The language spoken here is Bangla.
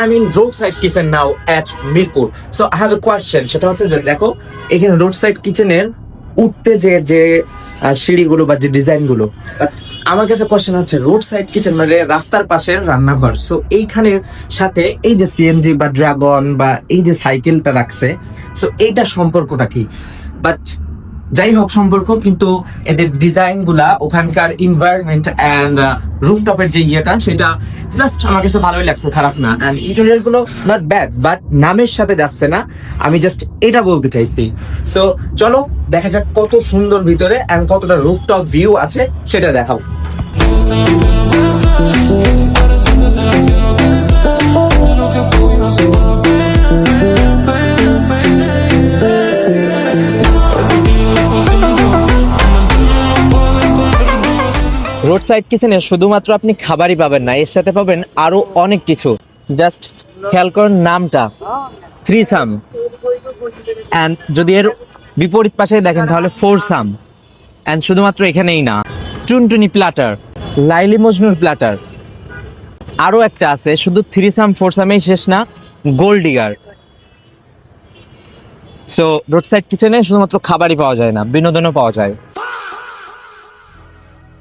I mean roadside kitchen now at Mirpur. So I have a question. সেটা হচ্ছে যে দেখো এখানে রোডসাইড কিচেনের উঠতে যে সিঁড়িগুলো বা যে ডিজাইন গুলো, আমার কাছে কোশ্চেন হচ্ছে রোড সাইড কিচেন মানে রাস্তার পাশের রান্নাঘর, সো এইখানের সাথে এই যে সিএনজি বা ড্রাগন বা এই যে সাইকেলটা রাখছে, সো এইটা সম্পর্কটা কি? বাট যাই হোক সম্পর্ক, কিন্তু এদের ডিজাইন গুলা ওখানকার এনভায়রনমেন্ট এন্ড রুফটপের যে ইয়েটা সেটা জাস্ট আমার কাছে ভালোই লাগছে, খারাপ না। এন্ড ইন্টেরিয়র গুলো নট ব্যাড, বাট নামের সাথে যাচ্ছে না, আমি জাস্ট এটা বলতে চাইছি। সো চলো দেখা যাক কত সুন্দর ভিতরে এন্ড কতটা রুফটপ ভিউ আছে সেটা দেখাও। রোড সাইড কিচেনে শুধুমাত্র আপনি খাবারই পাবেন না, এর সাথে পাবেন আরো অনেক কিছু। জাস্ট খেয়াল করুন নামটা, থ্রিসাম, এন্ড যদি এর বিপরীত পাশে দেখেন তাহলে ফোরসাম, এন্ড শুধুমাত্র এখানেই না, টুনটুনি প্ল্যাটার, লাইলি মজনুর প্ল্যাটার, আরো একটা আছে, শুধু থ্রিসাম ফোরসামেই শেষ না, gold digger. So road side কিচেনে শুধুমাত্র খাবারই পাওয়া যায় না, বিনোদনও পাওয়া যায়।